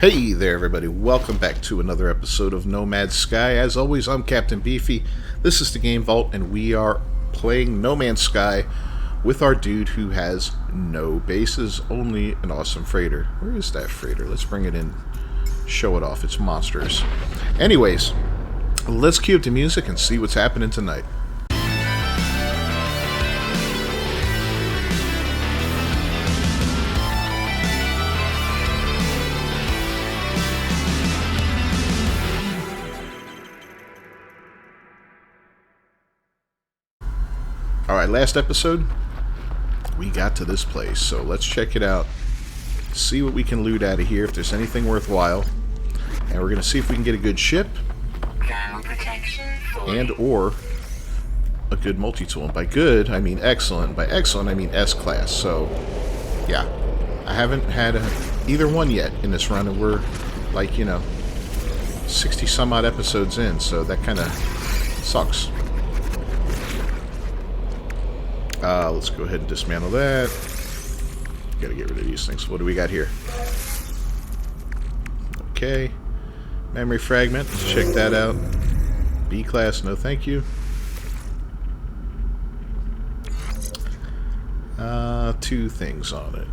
Hey there, everybody. Welcome back to another episode of Nomad Sky. As always, I'm Captain Beefy. This is the Game Vault, and we are playing No Man's Sky with our dude who has no bases, only an awesome freighter. Where is that freighter? Let's bring it in, show it off. It's monstrous. Anyways, let's cue up the music and see what's happening tonight. Alright, last episode, we got to this place, so let's check it out. See what we can loot out of here, if there's anything worthwhile. And we're going to see if we can get a good ship. And or a good multi-tool. And by good, I mean excellent. By excellent, I mean S-class. So, yeah. I haven't had either one yet in this run, and we're, like, 60 some odd episodes in, so that kind of sucks. Let's go ahead and dismantle that. Gotta get rid of these things. What do we got here? Okay. Memory fragment. Let's check that out. B-class, no thank you. Two things on it.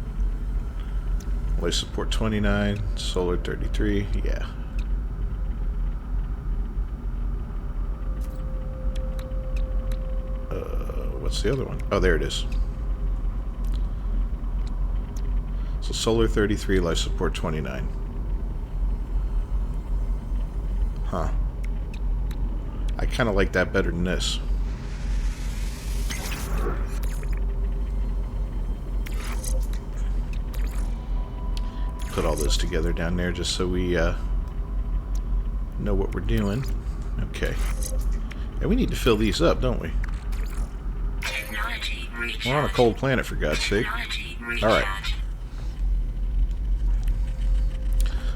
Life support 29, solar 33, yeah. What's the other one? Oh, there it is. So solar 33, life support 29. Huh. I kind of like that better than this. Put all this together down there just so we know what we're doing. Okay. And we need to fill these up, don't we? We're on a cold planet, for God's sake. Alright.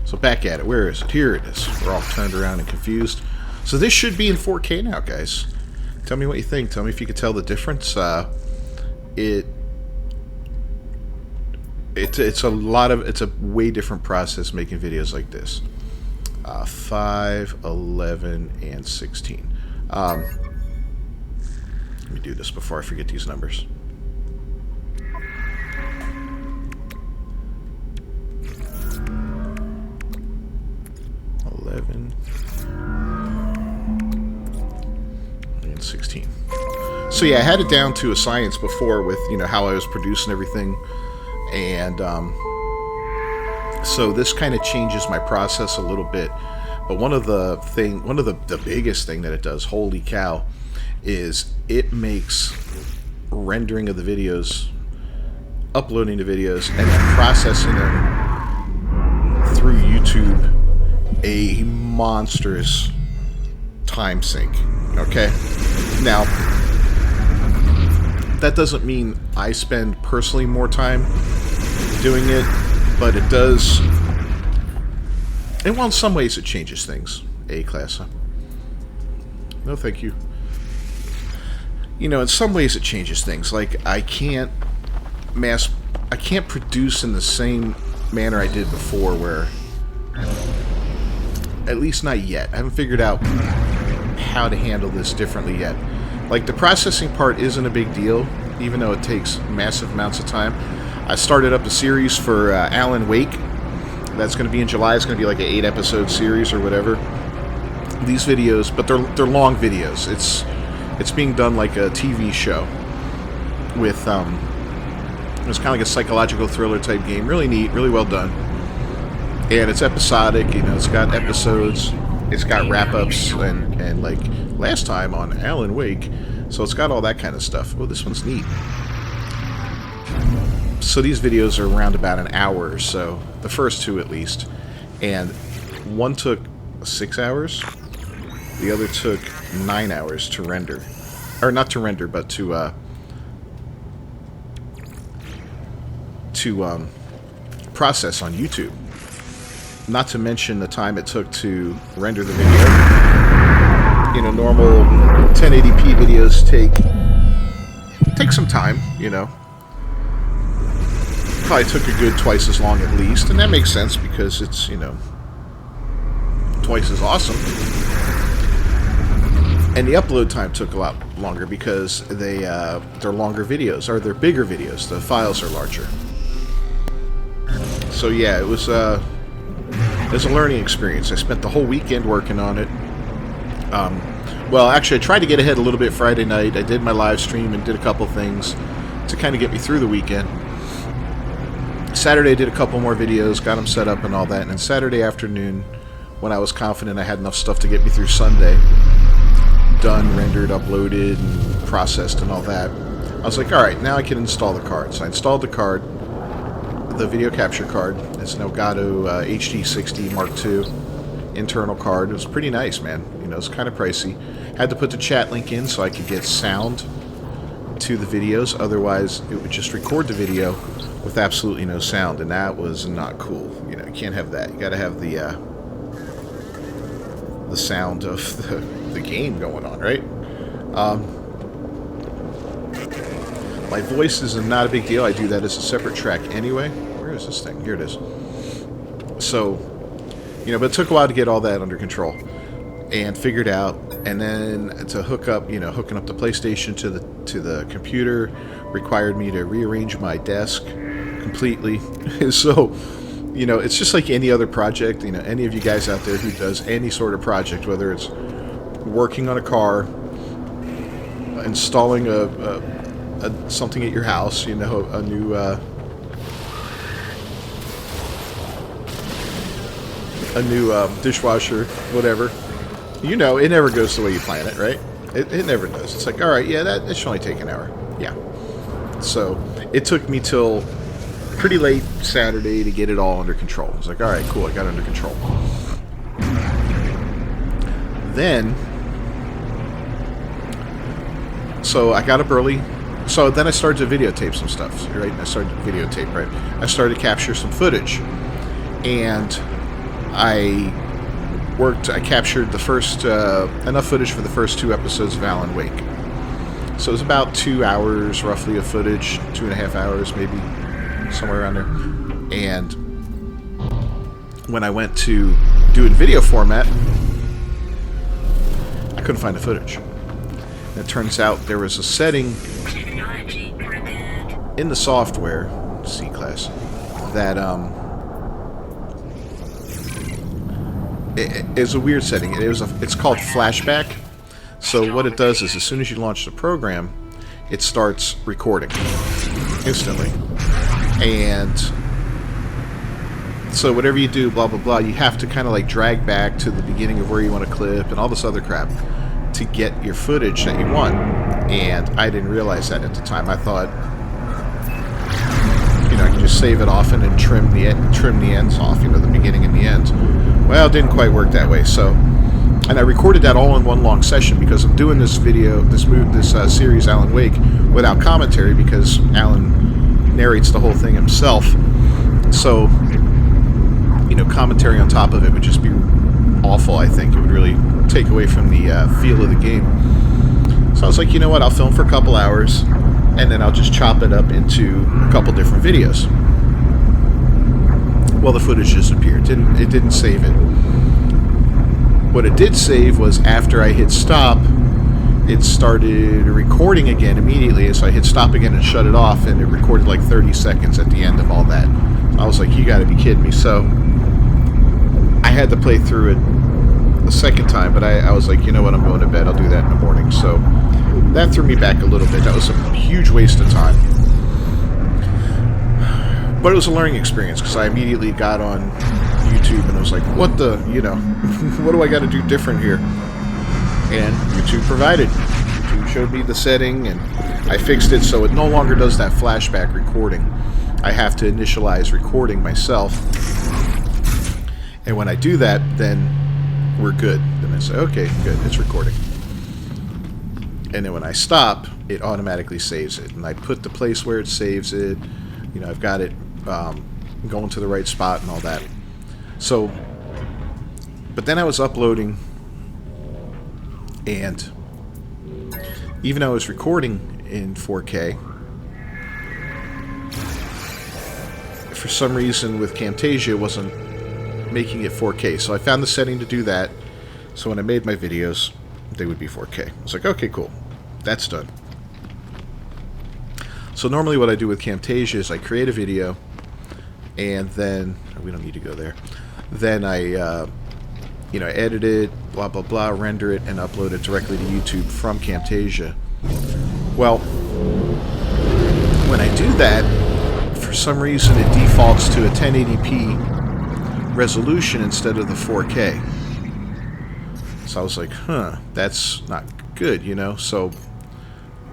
So back at it. Where is it? Here it is. We're all turned around and confused. So this should be in 4K now, guys. Tell me what you think. Tell me if you could tell the difference. It's a way different process making videos like this. 5, 11, and 16. Let me do this before I forget these numbers. And 16. So yeah, I had it down to a science before with how I was producing everything, and so this kind of changes my process a little bit. But one of the biggest thing that it does, holy cow, is it makes rendering of the videos, uploading the videos, and then processing them through YouTube a monstrous time sink. Okay? Now, that doesn't mean I spend personally more time doing it, but it does. And well, in some ways it changes things. A-class, huh? No, thank you. In some ways it changes things. Like, I can't produce in the same manner I did before, where, at least not yet. I haven't figured out how to handle this differently yet. Like, the processing part isn't a big deal, even though it takes massive amounts of time. I started up a series for Alan Wake. That's going to be in July. It's going to be like an 8-episode series or whatever. These videos, but they're long videos. It's being done like a TV show with it's kind of like a psychological thriller type game. Really neat, really well done. And it's episodic, it's got episodes, it's got wrap-ups, and like last time on Alan Wake, so it's got all that kind of stuff. Oh, this one's neat. So these videos are around about an hour or so, the first two at least, and one took 6 hours, the other took 9 hours to render. Or not to render, but to process on YouTube. Not to mention the time it took to render the video. Normal 1080p videos take some time, probably took a good twice as long at least, and that makes sense because it's, twice as awesome. And the upload time took a lot longer because they're longer videos, or they're bigger videos. The files are larger. So yeah, it was a learning experience. I spent the whole weekend working on it. Well, actually, I tried to get ahead a little bit Friday night. I did my live stream and did a couple things to kind of get me through the weekend. Saturday, I did a couple more videos, got them set up and all that. And then Saturday afternoon, when I was confident I had enough stuff to get me through Sunday, done, rendered, uploaded, and processed and all that, I was like, all right, now I can install the card. So I installed the card, the video capture card. It's an Elgato HD60 Mark II internal card. It was pretty nice, man. It's kind of pricey. Had to put the chat link in so I could get sound to the videos. Otherwise, it would just record the video with absolutely no sound, and that was not cool. You can't have that. You got to have the sound of the game going on, right? My voice is not a big deal. I do that as a separate track anyway. Where is this thing? Here it is. So, but it took a while to get all that under control and figured out, and then to hook up, hooking up the PlayStation to the computer required me to rearrange my desk completely. So, it's just like any other project. Any of you guys out there who does any sort of project, whether it's working on a car, installing something at your house, a new dishwasher, whatever. It never goes the way you plan it, right? It never does. It's like, all right, yeah, that should only take an hour. Yeah. So it took me till pretty late Saturday to get it all under control. I was like, all right, cool, I got it under control. Then, so I got up early. So then I started to videotape some stuff, right? I started to capture some footage. And I captured the first, enough footage for the first 2 episodes of Alan Wake. So it was about 2 hours, roughly, of footage, 2.5 hours, maybe, somewhere around there. And when I went to do it in video format, I couldn't find the footage. And it turns out there was a setting in the software, C-Class, that, it's a weird setting. It's called flashback. So what it does is, as soon as you launch the program, it starts recording instantly. And so whatever you do, blah blah blah, you have to kind of like drag back to the beginning of where you want to clip and all this other crap to get your footage that you want. And I didn't realize that at the time. I thought, I can just save it off and then trim the ends off, the beginning and the end. Well, it didn't quite work that way. So, and I recorded that all in one long session because I'm doing this series, Alan Wake, without commentary because Alan narrates the whole thing himself. So, commentary on top of it would just be awful. I think it would really take away from the feel of the game. So I was like, you know what? I'll film for a couple hours, and then I'll just chop it up into a couple different videos. Well, the footage disappeared. It didn't save it. What it did save was after I hit stop, it started recording again immediately. So I hit stop again and shut it off, and it recorded like 30 seconds at the end of all that. I was like, you gotta be kidding me. So I had to play through it the second time, but I was like, you know what, I'm going to bed. I'll do that in the morning. So that threw me back a little bit. That was a huge waste of time. But it was a learning experience because I immediately got on YouTube and I was like, what the, what do I got to do different here? And YouTube provided. YouTube showed me the setting and I fixed it so it no longer does that flashback recording. I have to initialize recording myself. And when I do that, then we're good. Then I say, okay, good, it's recording. And then when I stop, it automatically saves it. And I put the place where it saves it. I've got it going to the right spot and all that. So, but then I was uploading, and even though I was recording in 4K, for some reason with Camtasia it wasn't making it 4K. So I found the setting to do that. So when I made my videos, they would be 4K. I was like, okay, cool. That's done. So normally what I do with Camtasia is I create a video, and then we don't need to go there. Then I edit it, blah blah blah, render it, and upload it directly to YouTube from Camtasia. Well, when I do that, for some reason it defaults to a 1080p resolution instead of the 4K. So I was like, that's not good, So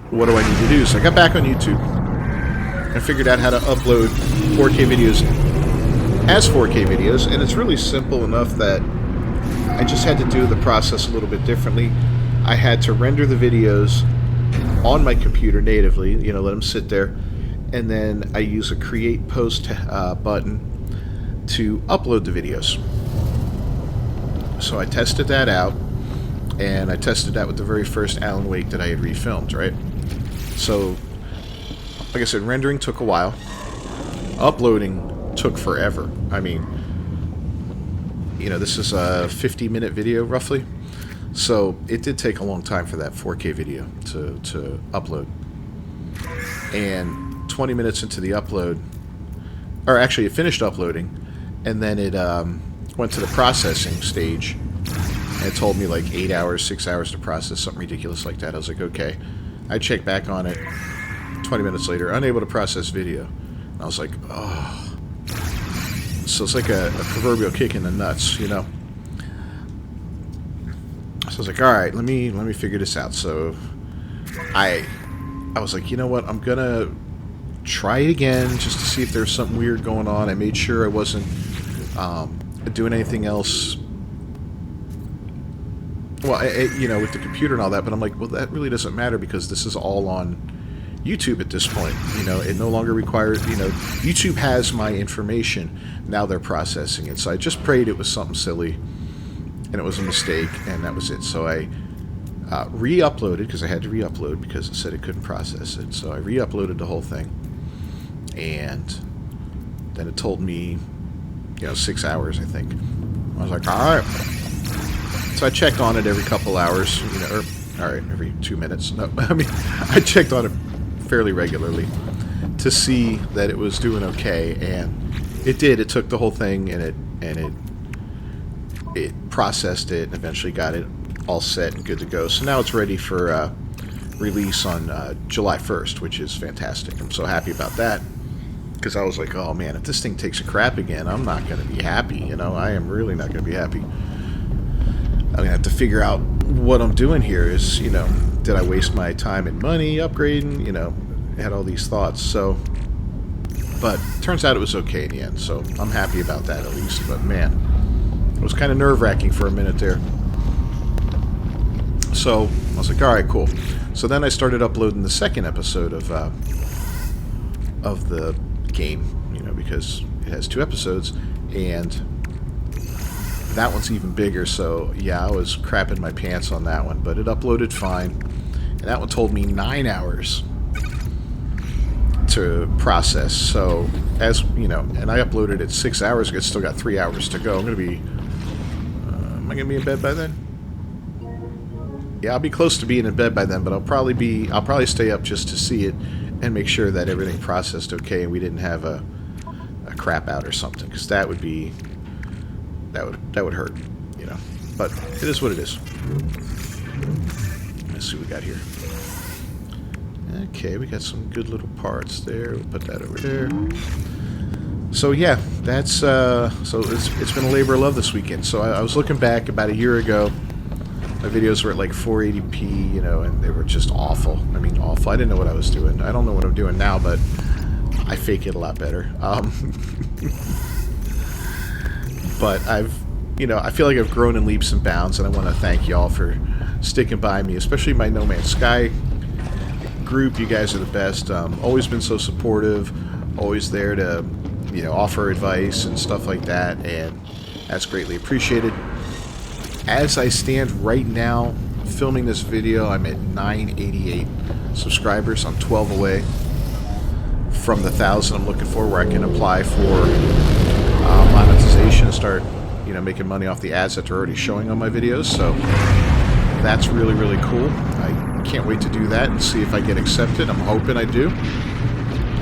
what do I need to do? So I got back on YouTube and figured out how to upload 4K videos as 4K videos, and it's really simple enough that I just had to do the process a little bit differently. I had to render the videos on my computer natively, let them sit there, and then I use a create post button to upload the videos. So I tested that out, and I tested that with the very first Alan Wake that I had refilmed, right? So, like I said, rendering took a while. Uploading took forever. I mean, this is a 50-minute video, roughly. So, it did take a long time for that 4K video to upload. And 20 minutes into the upload, or actually it finished uploading, and then it went to the processing stage. And it told me like 8 hours, 6 hours to process, something ridiculous like that. I was like, okay. I checked back on it 20 minutes later, unable to process video. And I was like, oh. So it's like a proverbial kick in the nuts, So I was like, all right, let me figure this out. So I was like, you know what? I'm gonna try it again just to see if there's something weird going on. I made sure I wasn't doing anything else. Well, with the computer and all that, but I'm like, well, that really doesn't matter because this is all on YouTube at this point. It no longer requires, YouTube has my information. Now they're processing it. So I just prayed it was something silly, and it was a mistake, and that was it. So I re-uploaded, because I had to re-upload because it said it couldn't process it. So I re-uploaded the whole thing, and then it told me, 6 hours, I think. I was like, all right. So I checked on it every couple hours, every 2 minutes. No, I checked on it fairly regularly to see that it was doing okay, and it did. It took the whole thing, and it processed it, and eventually got it all set and good to go. So now it's ready for release on July 1st, which is fantastic. I'm so happy about that, because I was like, oh man, if this thing takes a crap again, I'm not going to be happy. I am really not going to be happy. I'm going to have to figure out what I'm doing here. Is, did I waste my time and money upgrading? I had all these thoughts. So, but turns out it was okay in the end. So I'm happy about that at least. But man, it was kind of nerve-wracking for a minute there. So I was like, all right, cool. So then I started uploading the second episode of the game, because it has 2 episodes, and that one's even bigger. So yeah, I was crapping my pants on that one, but it uploaded fine, and that one told me 9 hours to process. So as and I uploaded it 6 hours ago. It's still got 3 hours to go. I'm gonna be am I gonna be in bed by then? Yeah, I'll be close to being in bed by then, but I'll probably stay up just to see it and make sure that everything processed okay and we didn't have a crap out or something, because that would hurt, But it is what it is. Let's see what we got here. Okay, we got some good little parts there. We'll put that over there. So yeah, that's so it's been a labor of love this weekend. So I was looking back about a year ago. My videos were at like 480p, and they were just awful. I mean, awful. I didn't know what I was doing. I don't know what I'm doing now, but I fake it a lot better. But I feel like I've grown in leaps and bounds, and I want to thank y'all for sticking by me, especially my Nomad Sky group. You guys are the best. Always been so supportive, always there to, offer advice and stuff like that, and that's greatly appreciated. As I stand right now filming this video, I'm at 988 subscribers. I'm 12 away from the 1,000 I'm looking for, where I can apply for monetization and start, making money off the ads that are already showing on my videos. So that's really, really cool. I can't wait to do that and see if I get accepted. I'm hoping I do.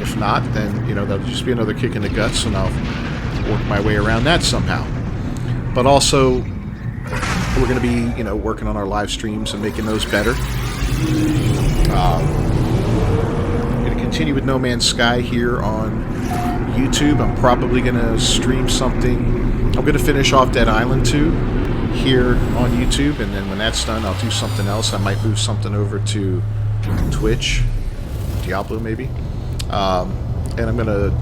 If not, then, that'll just be another kick in the guts, and I'll work my way around that somehow. But also, we're going to be, working on our live streams and making those better. I'm going to continue with No Man's Sky here on YouTube. I'm probably going to stream something. I'm going to finish off Dead Island 2 here on YouTube, and then when that's done, I'll do something else. I might move something over to Twitch, Diablo maybe. And I'm going to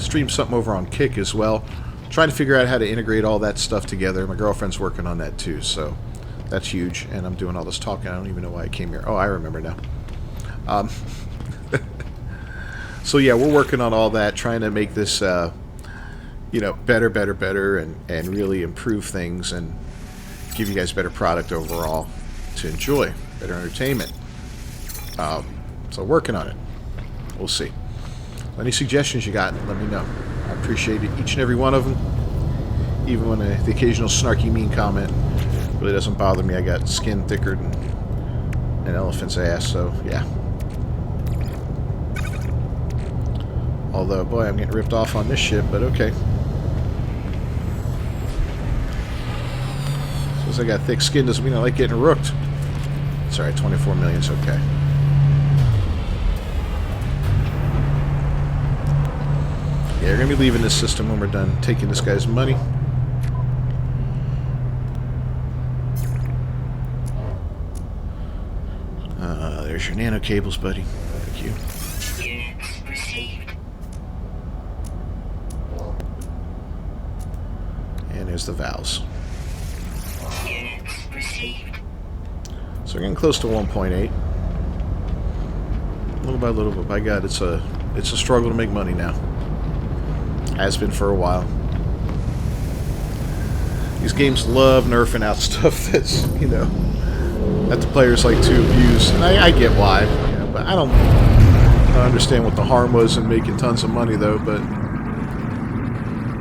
stream something over on Kick as well. Trying to figure out how to integrate all that stuff together. My girlfriend's working on that too, so that's huge. And I'm doing all this talking. I don't even know why I came here. Oh, I remember now. So yeah, we're working on all that, trying to make this, better, and really improve things and give you guys better product overall to enjoy, better entertainment. So working on it. We'll see. Any suggestions you got, let me know. I appreciate it, each and every one of them. Even when the occasional snarky, mean comment really doesn't bother me. I got skin thicker than an elephant's ass, so yeah. Although, boy, I'm getting ripped off on this ship, but okay. Since I got thick skin doesn't mean I like getting rooked. It's alright, 24 million's okay. Yeah, we're going to be leaving this system when we're done taking this guy's money. There's your nano cables, buddy. Thank you. Units received. And there's the valves. Units received. So we're getting close to 1.8. Little by little, but by God, it's a struggle to make money now. Has been for a while. These games love nerfing out stuff that's, that the players like to abuse. And I get why, but I don't understand what the harm was in making tons of money, though. But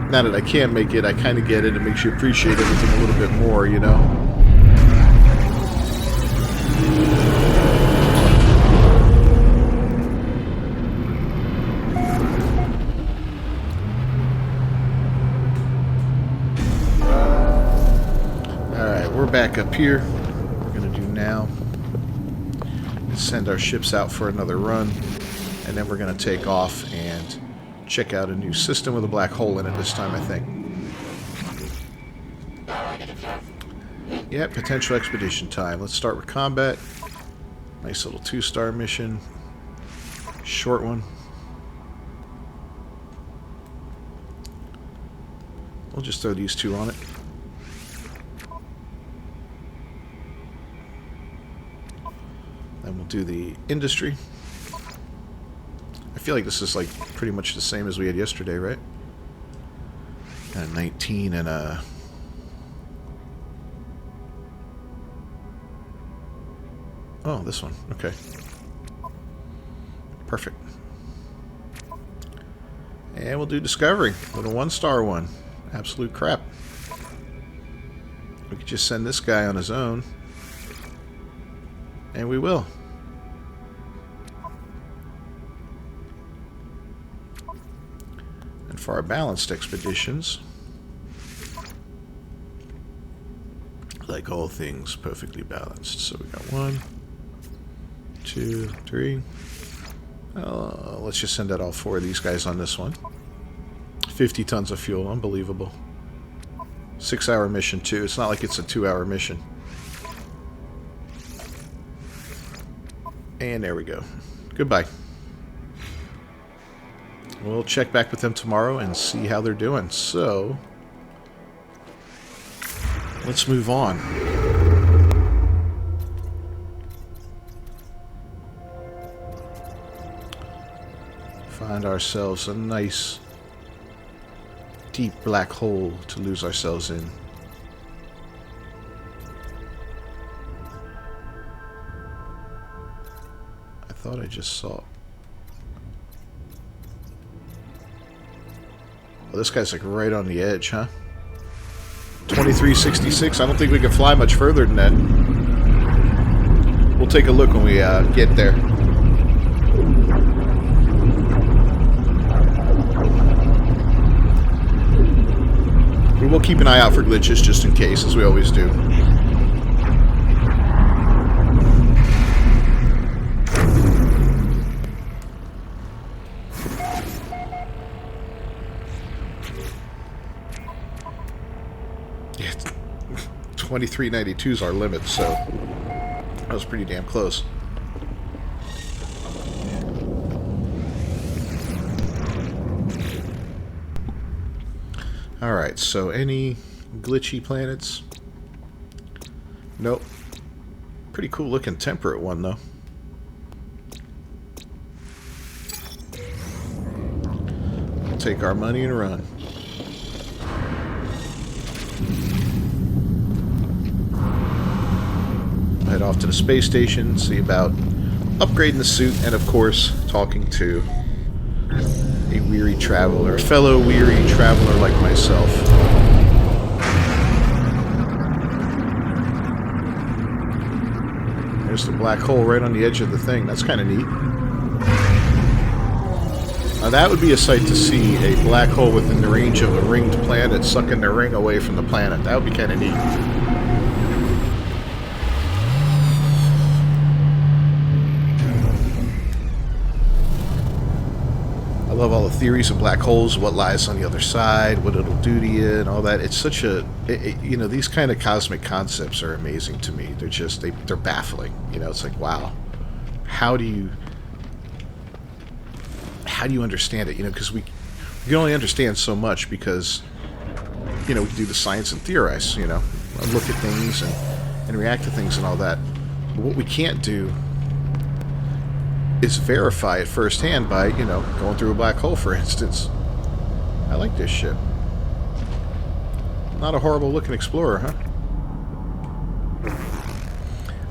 now that I can make it, I kind of get it. It makes you appreciate everything a little bit more, Back up here. What we're going to do now is send our ships out for another run, and then we're going to take off and check out a new system with a black hole in it this time, I think. Yeah, potential expedition time. Let's start with combat. Nice little 2-star mission. Short one. We'll just throw these two on it. Then we'll do the industry. I feel like this is like pretty much the same as we had yesterday, right? And 19 and a... Oh, this one. Okay. Perfect. And we'll do discovery with a 1-star one. Absolute crap. We could just send this guy on his own. And we will. And for our balanced expeditions, like all things, perfectly balanced. So we got 1, 2, 3. Let's just send out all 4 of these guys on this one. 50 tons of fuel, unbelievable. 6-hour mission too. It's not like it's a 2-hour mission. And there we go. Goodbye. We'll check back with them tomorrow and see how they're doing. So, let's move on. Find ourselves a nice, deep black hole to lose ourselves in. I thought I just saw... Well, this guy's like right on the edge, huh? 2366. I don't think we can fly much further than that. We'll take a look when we get there. We will keep an eye out for glitches just in case, as we always do. Yeah, 2392 is our limit, so that was pretty damn close. Alright, so any glitchy planets? Nope. Pretty cool looking temperate one, though. We'll take our money and run. Head off to the space station, see about upgrading the suit, and of course, talking to a weary traveler, a fellow weary traveler like myself. There's the black hole right on the edge of the thing. That's kind of neat. Now that would be a sight to see, a black hole within the range of a ringed planet sucking the ring away from the planet. That would be kind of neat. I love all the theories of black holes, what lies on the other side, what it'll do to you, and all that. It's such a, you know, these kind of cosmic concepts are amazing to me. They're just, they're baffling. You know, it's like, wow, how do you understand it? You know, because we can only understand so much because, you know, we do the science and theorize, you know, look at things and react to things and all that. But what we can't do is verify it firsthand by, you know, going through a black hole, for instance. I like this ship. Not a horrible looking explorer,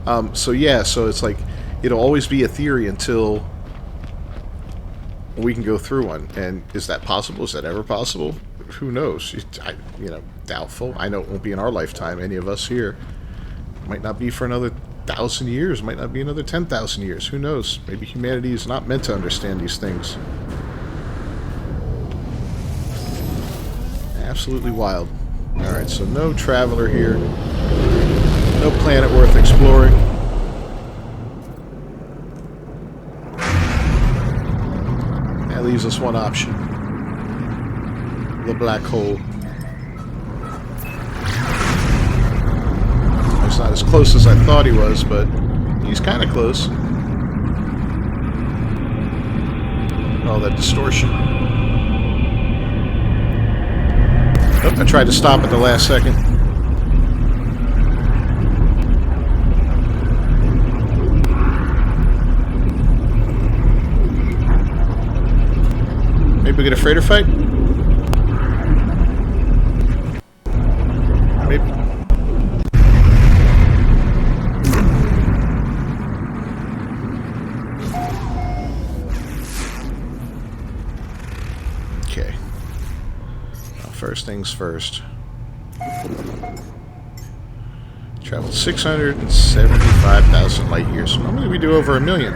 huh? So yeah, so it's like, it'll always be a theory until we can go through one. And is that possible? Is that ever possible? Who knows? You know, doubtful. I know it won't be in our lifetime, any of us here. Might not be for another 1,000 years, might not be another 10,000 years. Who knows? Maybe humanity is not meant to understand these things. Absolutely wild. Alright, so no traveler here. No planet worth exploring. That leaves us one option. The black hole. He's not as close as I thought he was, but he's kind of close. All that distortion. Oh, I tried to stop at the last second. Maybe we get a freighter fight? Maybe. Okay. Well, first things first. Traveled 675,000 light years. Normally we do over 1 million.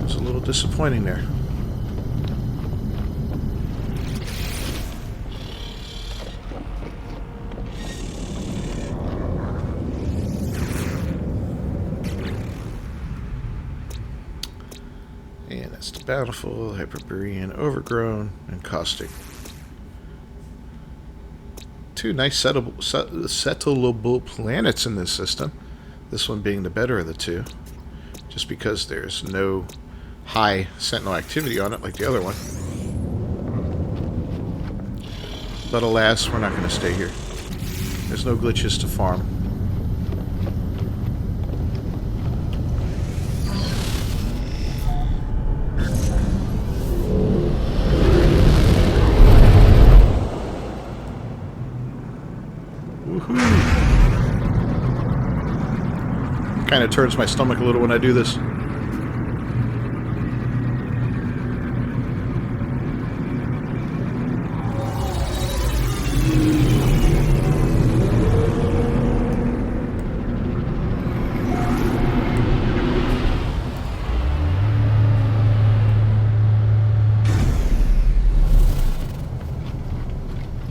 It's a little disappointing there. And that's the Bountiful, Hyperborean, Overgrown, and Caustic. Two nice settleable planets in this system. This one being the better of the two. Just because there's no high sentinel activity on it like the other one. But alas, we're not going to stay here. There's no glitches to farm. Kind of turns my stomach a little when I do this.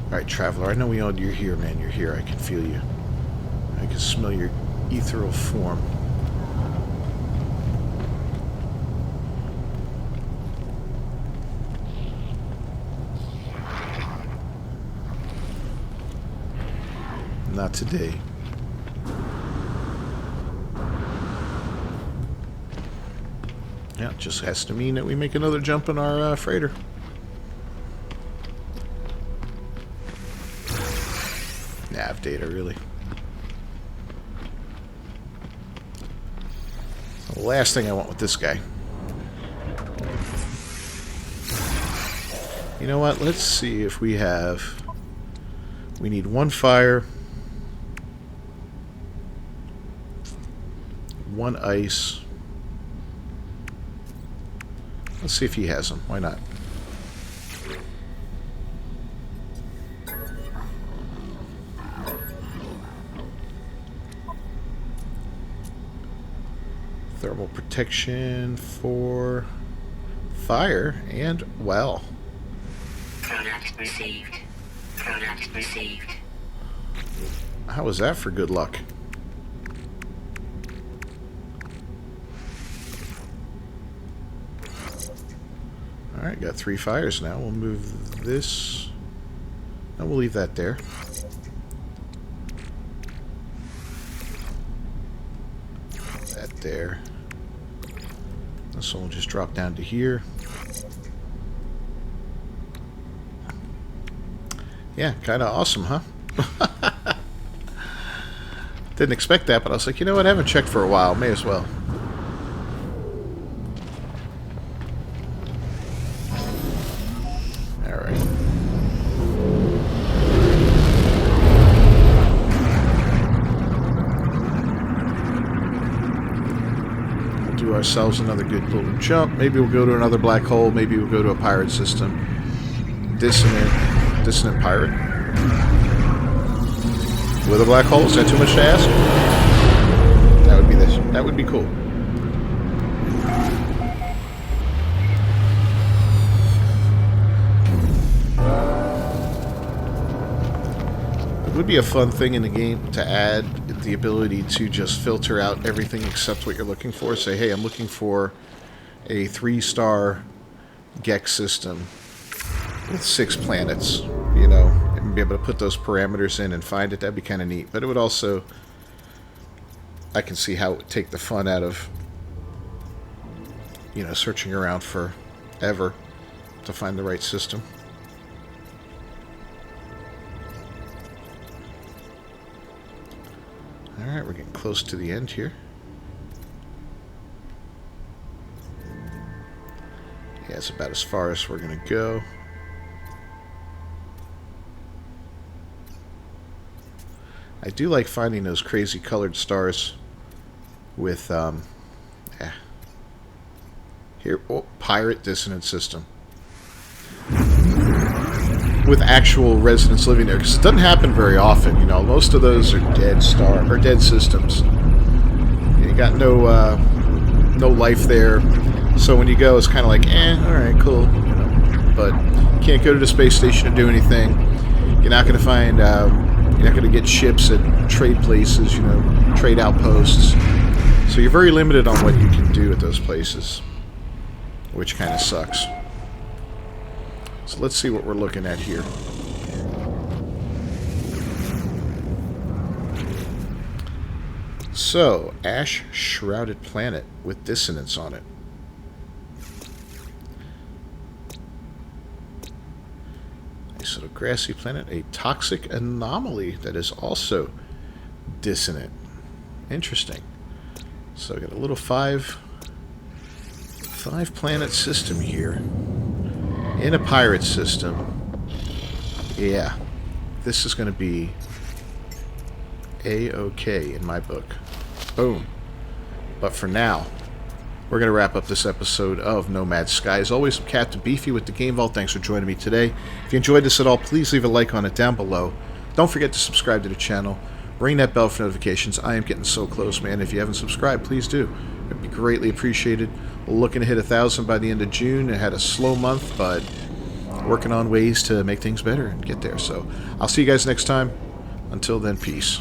Alright, Traveler, I know you're here, man. You're here. I can feel you. I can smell your ethereal form. Not today. Yeah, it just has to mean that we make another jump in our freighter. Nav data, really. The last thing I want with this guy. You know what? Let's see if we have... We need one fire, one ice. Let's see if he has them. Why not? Thermal protection for fire and well. Product received. Product received. How was that for good luck? Alright, got 3 fires now. We'll move this. No, we'll leave that there. That there. This one will just drop down to here. Yeah, kind of awesome, huh? Didn't expect that, but I was like, you know what? I haven't checked for a while. May as well. Alright. We'll do ourselves another good little jump. Maybe we'll go to another black hole. Maybe we'll go to a pirate system. Dissonant pirate. With a black hole? Is that too much to ask? That would be this. That would be cool. It would be a fun thing in the game to add the ability to just filter out everything except what you're looking for. Say, hey, I'm looking for a 3-star Gex system with 6 planets, you know, and be able to put those parameters in and find it. That'd be kind of neat. But it would also, I can see how it would take the fun out of, you know, searching around forever to find the right system. Alright, we're getting close to the end here. Yeah, it's about as far as we're going to go. I do like finding those crazy colored stars with, here, oh, pirate dissonant system. With actual residents living there, because it doesn't happen very often, you know. Most of those are dead dead systems. You got no life there. So when you go, it's kind of like, alright, cool, you know. But you can't go to the space station to do anything. You're not going to find... You're not going to get ships at trade places, you know, trade outposts. So you're very limited on what you can do at those places, which kind of sucks. So let's see what we're looking at here. So, ash-shrouded planet with dissonance on it. Nice little grassy planet. A toxic anomaly that is also dissonant. Interesting. So I got a little five planet system here. In a pirate system. Yeah. This is going to be A-OK in my book. Boom. But for now, we're going to wrap up this episode of Nomad Sky. As always, I'm Captain Beefy with the Game Vault. Thanks for joining me today. If you enjoyed this at all, please leave a like on it down below. Don't forget to subscribe to the channel. Ring that bell for notifications. I am getting so close, man. If you haven't subscribed, please do. It'd be greatly appreciated. We're looking to hit 1,000 by the end of June. It had a slow month, but working on ways to make things better and get there. So I'll see you guys next time. Until then, peace.